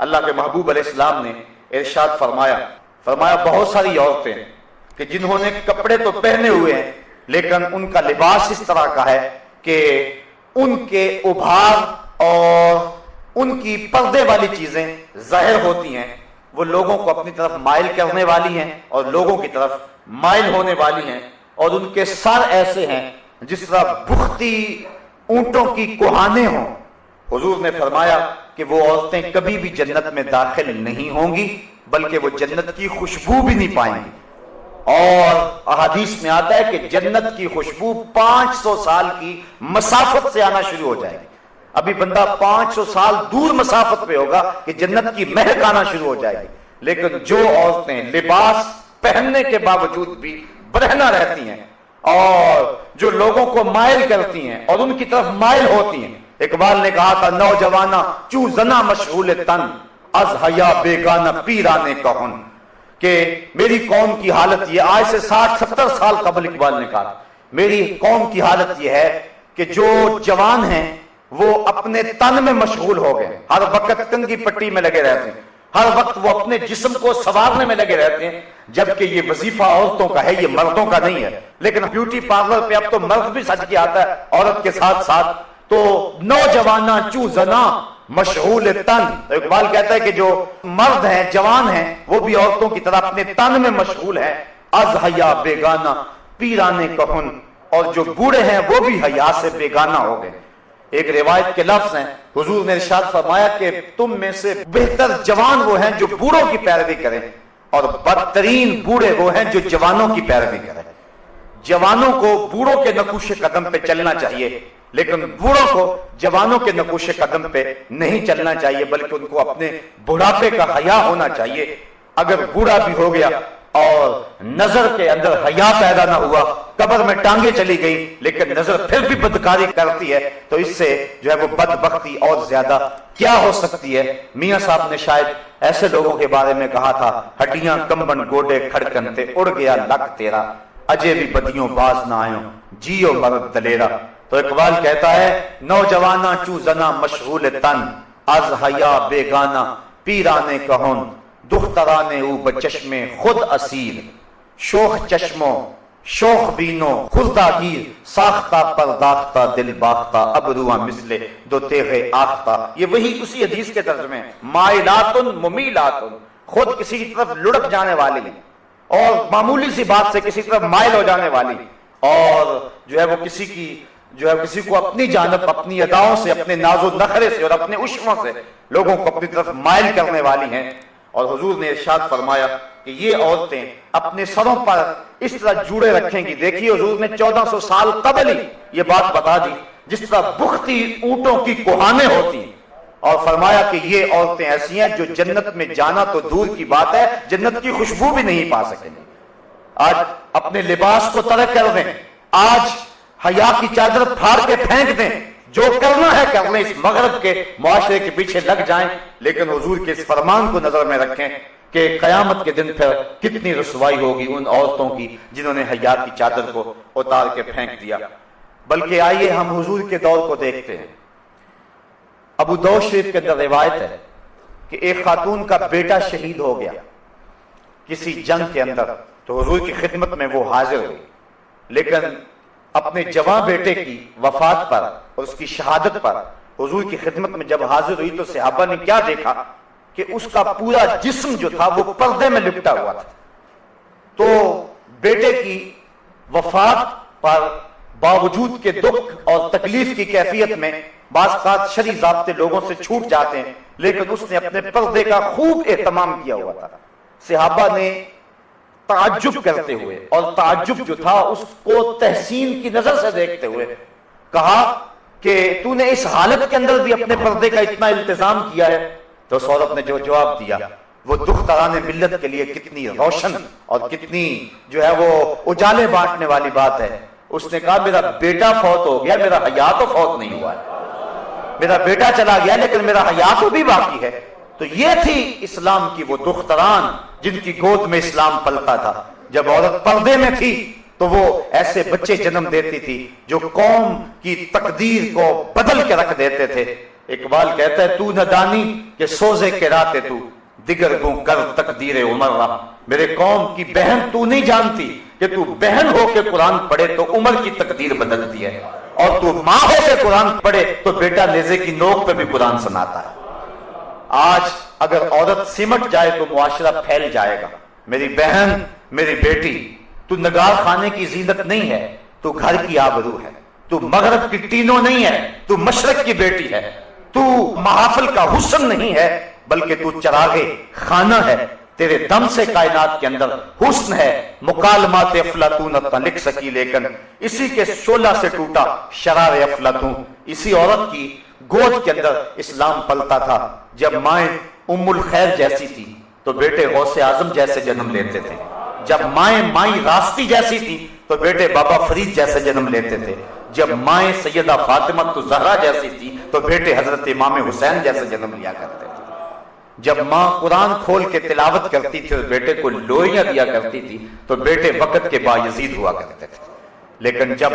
اللہ کے محبوب علیہ السلام نے ارشاد فرمایا بہت ساری عورتیں کہ جنہوں نے کپڑے تو پہنے ہوئے ہیں لیکن ان کا لباس اس طرح کا ہے کہ ان کے ابھار اور ان کی پردے والی چیزیں ظاہر ہوتی ہیں، وہ لوگوں کو اپنی طرف مائل کرنے والی ہیں اور لوگوں کی طرف مائل ہونے والی ہیں، اور ان کے سر ایسے ہیں جس طرح بختی اونٹوں کی کوہانے ہوں۔ حضور نے فرمایا کہ وہ عورتیں کبھی بھی جنت میں داخل نہیں ہوں گی، بلکہ وہ جنت کی خوشبو بھی نہیں پائیں گی۔ اور احادیث میں آتا ہے کہ جنت کی خوشبو 500 سال کی مسافت سے آنا شروع ہو جائے گی۔ ابھی بندہ 500 سال دور مسافت پہ ہوگا کہ جنت کی مہک آنا شروع ہو جائے گی، لیکن جو عورتیں لباس پہننے کے باوجود بھی برہنہ رہتی ہیں اور جو لوگوں کو مائل کرتی ہیں اور ان کی طرف مائل ہوتی ہیں، اقبال نے کہا تھا نوجوانہ چو زنا مشغول تن از حیا بیگانہ پیرانے کہن، کہ میری قوم کی حالت یہ، آج سے 60-70 سال قبل اقبال نے کہا میری قوم کی حالت یہ ہے کہ جو جوان ہیں وہ اپنے تن میں مشغول ہو گئے، ہر وقت کنگھی پٹی میں لگے رہتے ہیں، ہر وقت وہ اپنے جسم کو سنوارنے میں لگے رہتے ہیں، جبکہ یہ وظیفہ عورتوں کا ہے، یہ مردوں کا نہیں ہے۔ لیکن بیوٹی پارلر پہ اب تو مرد بھی سج کے آتا ہے عورت کے ساتھ ساتھ۔ تو نوجوانہ چو زنا مشغول تن، تو اقبال کہتا ہے کہ جو مرد ہیں، جوان ہیں، وہ بھی عورتوں کی طرح اپنے تن میں مشغول ہیں۔ از حیا بیگانہ پیرانے کہن، اور جو بوڑھے ہیں وہ بھی حیا سے بیگانہ ہو گئے۔ ایک روایت کے لفظ ہیں، حضور نے ارشاد فرمایا کہ تم میں سے بہتر جوان وہ ہیں جو بوڑھوں کی پیروی کریں، اور بدترین بوڑھے وہ ہیں جو جوانوں کی پیروی کریں۔ جوانوں کو بوڑھوں کے نقوش قدم پہ چلنا چاہیے، لیکن بوڑھوں کو جوانوں کے نقوش قدم پہ نہیں چلنا چاہیے، بلکہ ان کو اپنے بڑھاپے کا حیا ہونا چاہیے۔ اگر بوڑھا بھی ہو گیا اور نظر کے اندر حیا پیدا نہ ہوا، قبر میں ٹانگیں چلی گئی لیکن نظر پھر بھی بدکاری کرتی ہے، تو اس سے جو ہے وہ بدبختی اور زیادہ کیا ہو سکتی ہے۔ میاں صاحب نے شاید ایسے لوگوں کے بارے میں کہا تھا، ہڈیاں کمبن گوڈے کھڑکن تے اڑ گیا لک تیرا، اجے بھی بدیوں باز نہ آئوں جیو مرد دلیرا۔ تو اقبال کہتا ہے نوجوانہ چو زنا مشغول تن از حیا بیگانہ پیرانے کہن، دخترانے او بچشم خود اسیر، شوخ چشموں شوخ بینوں خردہ گیر، ساختہ پرداختہ دل باختہ ابروہ مثل دو تیغ آختہ۔ یہ وہی اسی حدیث کے ترجمے ہیں، مائلاتن ممیلاتن، خود کسی کی طرف لڑک جانے والی اور معمولی سی بات سے کسی طرف مائل ہو جانے والی، اور جو ہے وہ کسی کو اپنی جانب اپنی اداؤں سے، اپنے ناز و نخرے سے اور اپنے عشقوں سے لوگوں کو اپنی طرف مائل کرنے والی ہیں۔ اور حضور نے ارشاد فرمایا کہ یہ عورتیں اپنے سروں پر اس طرح جوڑے رکھیں گی۔ دیکھیے حضور نے 1400 سال قبل ہی یہ بات بتا دی، جس طرح بختی اونٹوں کی کوہانیں ہوتی ہیں، اور فرمایا کہ یہ عورتیں ایسی ہیں جو جنت میں جانا تو دور کی بات ہے، جنت کی خوشبو بھی نہیں پا سکیں گے۔ آج اپنے لباس کو ترک کر دیں، آج حیا کی چادر پھاڑ کے پھینک دیں، جو کرنا ہے کر لیں، اس مغرب کے معاشرے کے پیچھے لگ جائیں، لیکن حضور کے اس فرمان کو نظر میں رکھیں کہ قیامت کے دن پھر کتنی رسوائی ہوگی ان عورتوں کی جنہوں نے حیا کی چادر کو اتار کے پھینک دیا۔ بلکہ آئیے ہم حضور کے دور کو دیکھتے ہیں۔ ابو داؤد شریف کے اندر روایت ہے کہ ایک خاتون کا بیٹا شہید ہو گیا کسی جنگ کے اندر، تو حضور کی خدمت میں وہ حاضر ہوئی، لیکن اپنے جوان بیٹے کی وفات پر اور اس کی شہادت پر حضور کی خدمت میں جب حاضر ہوئی تو صحابہ نے کیا دیکھا کہ اس کا پورا جسم جو تھا وہ پردے میں لپٹا ہوا تھا۔ تو بیٹے کی وفات پر باوجود کے دکھ اور تکلیف کی کیفیت میں بعض اوقات شرعی ضابطے لوگوں سے چھوٹ جاتے ہیں، لیکن اس نے اپنے پردے کا خوب اہتمام کیا ہوا تھا۔ صحابہ نے تعجب کرتے ہوئے، اور تعجب جو تھا اس کو تحسین کی نظر سے دیکھتے ہوئے، کہا کہ تو نے اس حالت کے اندر بھی اپنے پردے کا اتنا التزام کیا ہے؟ تو اس عورت نے جو جواب دیا وہ دختران ملت کے لیے کتنی روشن اور کتنی جو ہے وہ اجالے بانٹنے والی بات ہے۔ اس نے کہا میرا بیٹا فوت ہو گیا، میرا حیا تو فوت نہیں ہوا ہے، میرا بیٹا چلا گیا لیکن میرا حیا تو بھی باقی ہے۔ تو یہ تھی اسلام کی وہ دختران جن کی گود میں اسلام پلتا تھا۔ جب عورت پردے میں تھی تو وہ ایسے بچے جنم دیتی تھی جو قوم کی تقدیر کو بدل کے رکھ دیتے تھے۔ اقبال کہتا ہے تو نہ دانی کہ سوزے کے راتے تو دیگر گوں کر تقدیر عمر رہا. میرے قوم کی بہن تو نہیں جانتی کہ تو بہن ہو کے قرآن پڑھے تو عمر کی تقدیر بدلتی ہے، اور تو ماں ہو کے قرآن پڑھے تو بیٹا نیزے کی نوک پہ بھی قرآن سناتا ہے. آج اگر عورت سمٹ جائے تو معاشرہ پھیل جائے گا. میری بہن، میری بیٹی، تو نگار خانے کی زینت نہیں ہے، تو گھر کی آبرو ہے. تو مغرب کی ٹینوں نہیں ہے، تو مشرق کی بیٹی ہے. تو محافل کا حسن نہیں ہے، بلکہ تو چراغے خانہ ہے. تیرے دم سے کائنات کے اندر حسن ہے. مکالمات افلاطون نہ لکھ سکی، لیکن اسی کے شعلہ سے ٹوٹا شرار افلاطون. اسی عورت کی گود کے اندر اسلام پلتا تھا. جب مائیں ام الخیر جیسی تھی تو بیٹے غوث اعظم جیسے جنم لیتے تھے. جب مائیں مائی راستی جیسی تھی تو بیٹے بابا فرید جیسے جنم لیتے تھے. جب مائیں سیدہ فاطمہ تو زہرا جیسی تھی تو بیٹے حضرت امام حسین جیسے جنم لیا کرتے تھے. جب ماں قرآن کھول کے تلاوت کرتی تھی اور بیٹے کو لوئیاں دیا کرتی تھی تو بیٹے وقت کے بایزید ہوا کرتے تھے. لیکن جب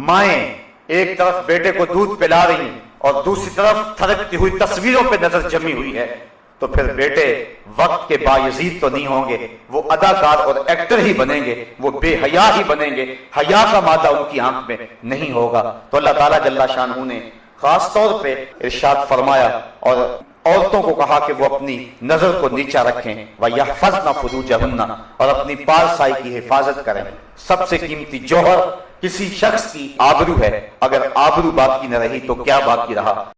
مائیں ایک طرف بیٹے کو دودھ پلا رہی اور دوسری طرف تھرکتی ہوئی تصویروں پہ نظر جمی ہوئی ہے تو پھر بیٹے وقت کے بایزید تو نہیں ہوں گے، وہ اداکار اور ایکٹر ہی بنیں گے، وہ بے حیا ہی بنیں گے. حیا کا مادہ ان کی آنکھ میں نہیں ہوگا. تو اللہ تعالیٰ جل شانہ نے خاص طور پہ ارشاد فرمایا اور عورتوں کو کہا کہ وہ اپنی نظر کو نیچا رکھیں وَيَحْفَظْنَ فُرُوجَهُنَّ، اور اپنی پارسائی کی حفاظت کریں. سب سے قیمتی جوہر کسی شخص کی آبرو ہے. اگر آبرو باقی نہ رہی تو کیا باقی رہا؟